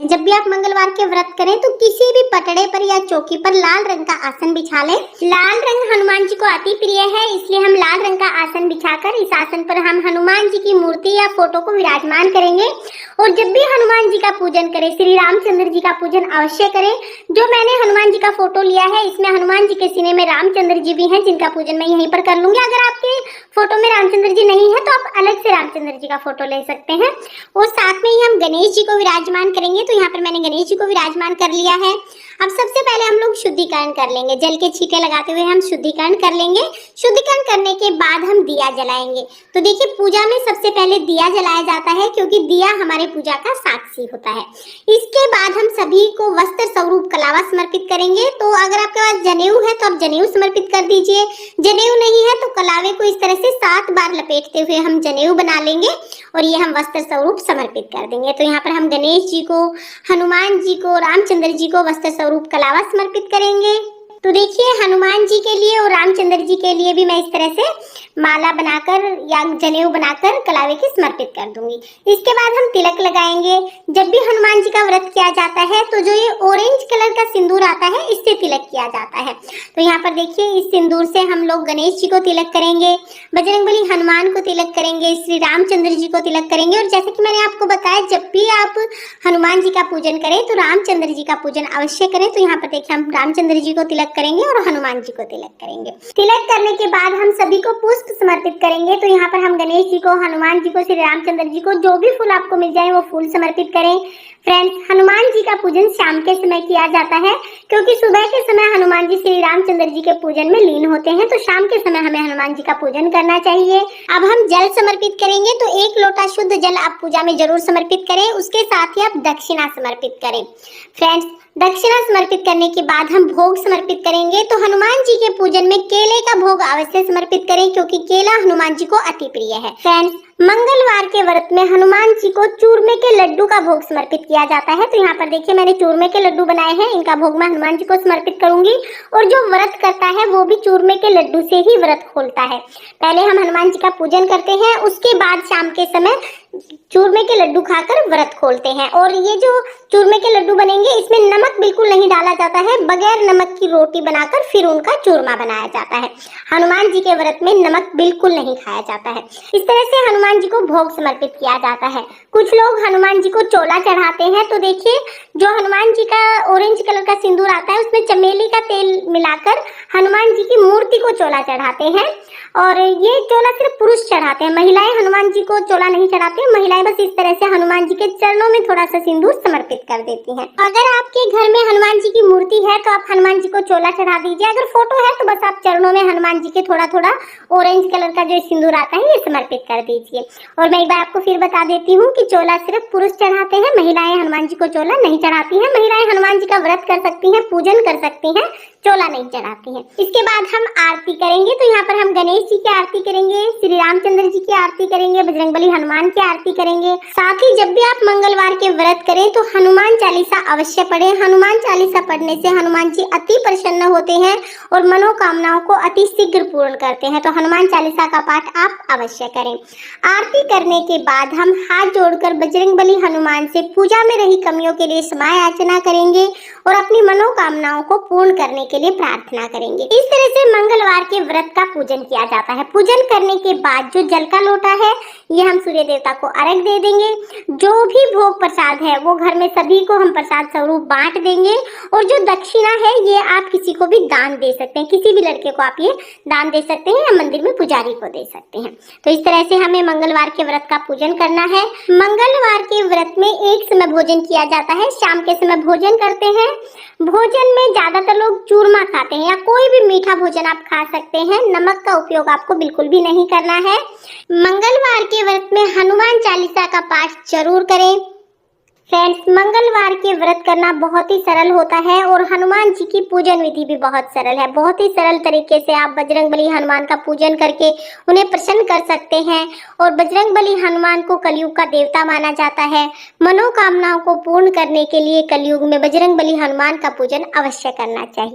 जब भी आप मंगलवार के व्रत करें तो किसी भी पटड़े पर या चौकी पर लाल रंग का आसन बिछा लें। लाल रंग हनुमान जी को अति प्रिय है, इसलिए हम लाल रंग का आसन बिछाकर इस आसन पर हम हनुमान जी की मूर्ति या फोटो को विराजमान करेंगे। और जब भी हनुमान जी का पूजन करें, श्री रामचंद्र जी का पूजन अवश्य करें। जो मैंने हनुमान जी का फोटो लिया है, इसमें हनुमान जी के सीने में रामचंद्र जी भी हैं, जिनका पूजन मैं यहीं पर कर लूंगी। अगर आपके फोटो में रामचंद्र जी नहीं है तो आप अलग से रामचंद्र जी का फोटो ले सकते हैं। और साथ में ही हम गणेश जी को विराजमान करेंगे, तो यहाँ पर मैंने गणेश जी को विराजमान कर लिया है। अब सबसे पहले हम लोग शुद्धिकरण कर लेंगे, जल के छींटे लगाते हुए हम शुद्धिकरण कर लेंगे। शुद्धिकरण करने के बाद हम दिया जलाएंगे। तो देखिए, पूजा में सबसे पहले दिया जलाया जाता है, क्योंकि दिया हमारे पूजा का साक्षी होता है। इसके बाद हम सभी को वस्त्र स्वरूप कलावा समर्पित करेंगे। तो अगर आपके पास जनेऊ है तो आप जनेऊ समर्पित कर दीजिए, जनेऊ नहीं है तो कलावे को इस तरह से 7 बार लपेटते हुए हम जनेऊ बना लेंगे और ये हम वस्त्र स्वरूप समर्पित कर देंगे। तो यहाँ पर हम गणेश जी को, हनुमान जी को, रामचंद्र जी को वस्त्र स्वरूप कलावा समर्पित करेंगे। तो देखिए, हनुमान जी के लिए और रामचंद्र जी के लिए भी मैं इस तरह से माला बनाकर या जनेऊ बनाकर कलावे की समर्पित कर दूंगी। इसके बाद हम तिलक लगाएंगे। जब भी हनुमान जी का व्रत किया जाता है तो जो ये ऑरेंज कलर का सिंदूर आता है, इससे तिलक किया जाता है। तो यहाँ पर देखिए, इस सिंदूर से हम लोग गणेश जी को तिलक करेंगे, बजरंगबली हनुमान को तिलक करेंगे, श्री रामचंद्र जी को तिलक करेंगे। और जैसे कि मैंने आपको बताया, जब भी आप हनुमान जी का पूजन करें तो रामचंद्र जी का पूजन अवश्य करें। तो यहाँ पर देखिए, हम रामचंद्र जी को तिलक करेंगे और हनुमान जी को तिलक करेंगे। तिलक करने के बाद हम सभी को पुष्प समर्पित करेंगे। तो यहाँ पर हम गणेश जी को, हनुमान जी को, श्री रामचंद्र जी को जो भी फूल आपको मिल जाए वो फूल समर्पित करें। फ्रेंड्स, हनुमान जी का पूजन शाम के समय किया जाता है, क्योंकि सुबह के समय हनुमान जी श्री रामचंद्र जी के पूजन में लीन होते हैं। तो शाम के समय हमें हनुमान जी का पूजन करना चाहिए। अब हम जल समर्पित करेंगे। तो 1 लोटा शुद्ध जल आप पूजा में जरूर समर्पित करें। उसके साथ ही आप दक्षिणा समर्पित करें। फ्रेंड्स, दक्षिणा समर्पित करने के बाद हम भोग समर्पित करेंगे। तो हनुमान जी के पूजन में केले का भोग अवश्य समर्पित करें, क्योंकि केला हनुमान जी को अति प्रिय है। फ्रेंड्स, मंगलवार के व्रत में हनुमान जी को चूरमे के लड्डू का भोग समर्पित किया जाता है। तो यहाँ पर देखिए, मैंने चूरमे के लड्डू बनाए हैं, इनका भोग मैं हनुमान जी को समर्पित करूंगी। और जो व्रत करता है वो भी चूरमे के लड्डू से ही व्रत खोलता है। पहले हम हनुमान जी का पूजन करते हैं, उसके बाद शाम के समय चूरमे के लड्डू खाकर व्रत खोलते हैं। और ये जो चूरमे के लड्डू बनेंगे, इसमें नमक बिल्कुल नहीं डाला जाता है, बगैर नमक की रोटी बनाकर फिर उनका चूरमा बनाया जाता है। हनुमान जी के व्रत में नमक बिल्कुल नहीं खाया जाता है। इस तरह से हनुमान जी को भोग समर्पित किया जाता है। कुछ लोग हनुमान जी को चोला चढ़ाते हैं। तो देखिए, जो हनुमान जी का ऑरेंज कलर का सिंदूर आता है, उसमें चमेली का तेल मिलाकर हनुमान जी की मूर्ति को चोला चढ़ाते हैं। और ये चोला सिर्फ पुरुष चढ़ाते हैं, महिलाएं हनुमान जी को चोला नहीं चढ़ाती। महिलाएं बस इस तरह से हनुमान जी के चरणों में थोड़ा सा सिंदूर समर्पित कर देती हैं। अगर आपके घर में हनुमान जी की मूर्ति है तो आप हनुमान जी को चोला चढ़ा दीजिए। अगर फोटो है तो बस आप चरणों में हनुमान जी के थोड़ा थोड़ा ऑरेंज कलर का जो सिंदूर आता है, ये समर्पित कर दीजिए। और मैं एक बार आपको फिर बता देती हूँ कि चोला सिर्फ पुरुष चढ़ाते हैं, महिलाएं हनुमान जी को चोला नहीं चढ़ाती हैं। महिलाएं हनुमान जी का व्रत कर सकती हैं, पूजन कर सकती हैं, चोला नहीं चढ़ाती हैं। इसके बाद हम आरती करेंगे। तो यहाँ पर हम गणेश जी की आरती करेंगे, श्री रामचंद्र जी की आरती करेंगे, बजरंगबली हनुमान की आरती करेंगे। साथ ही जब भी आप मंगलवार के व्रत करें तो हनुमान चालीसा अवश्य पढ़ें। हनुमान चालीसा पढ़ने से हनुमान जी अति प्रसन्न होते हैं और मनोकामनाओं को अति शीघ्र पूर्ण करते हैं। तो हनुमान चालीसा का पाठ आप अवश्य करें। आरती करने के बाद हम हाथ जोड़कर बजरंगबली हनुमान से पूजा में रही कमियों के लिए क्षमा याचना करेंगे और अपनी मनोकामनाओं को पूर्ण करने के लिए प्रार्थना करेंगे। इस तरह से मंगलवार के व्रत का पूजन किया जाता है। पूजन करने के बाद जो जल का लोटा है, ये हम सूर्य देवता को अर्घ दे देंगे। जो भी भोग प्रसाद है वो घर में सभी को हम प्रसाद स्वरूप बांट देंगे। और जो दक्षिणा है, ये आप किसी को भी दान दे सकते हैं, किसी भी लड़के को आप ये दान दे सकते हैं या मंदिर में पुजारी को दे सकते हैं। तो इस तरह से हमें मंगलवार के व्रत का पूजन करना है। मंगलवार के व्रत में एक समय भोजन किया जाता है, शाम के समय भोजन करते हैं। भोजन में ज्यादातर लोग चूरमा खाते हैं या कोई भी मीठा भोजन आप खा सकते हैं। नमक का उपयोग आपको बिल्कुल भी नहीं करना है। मंगलवार के व्रत में हनुमान चालीसा का पाठ जरूर करें। फ्रेंड्स, मंगलवार के व्रत करना बहुत ही सरल होता है और हनुमान जी की पूजन विधि भी बहुत सरल है। बहुत ही सरल तरीके से आप बजरंगबली हनुमान का पूजन करके उन्हें प्रसन्न कर सकते हैं। और बजरंगबली हनुमान को कलयुग का देवता माना जाता है। मनोकामनाओं को पूर्ण करने के लिए कलयुग में बजरंगबली हनुमान का पूजन अवश्य करना चाहिए।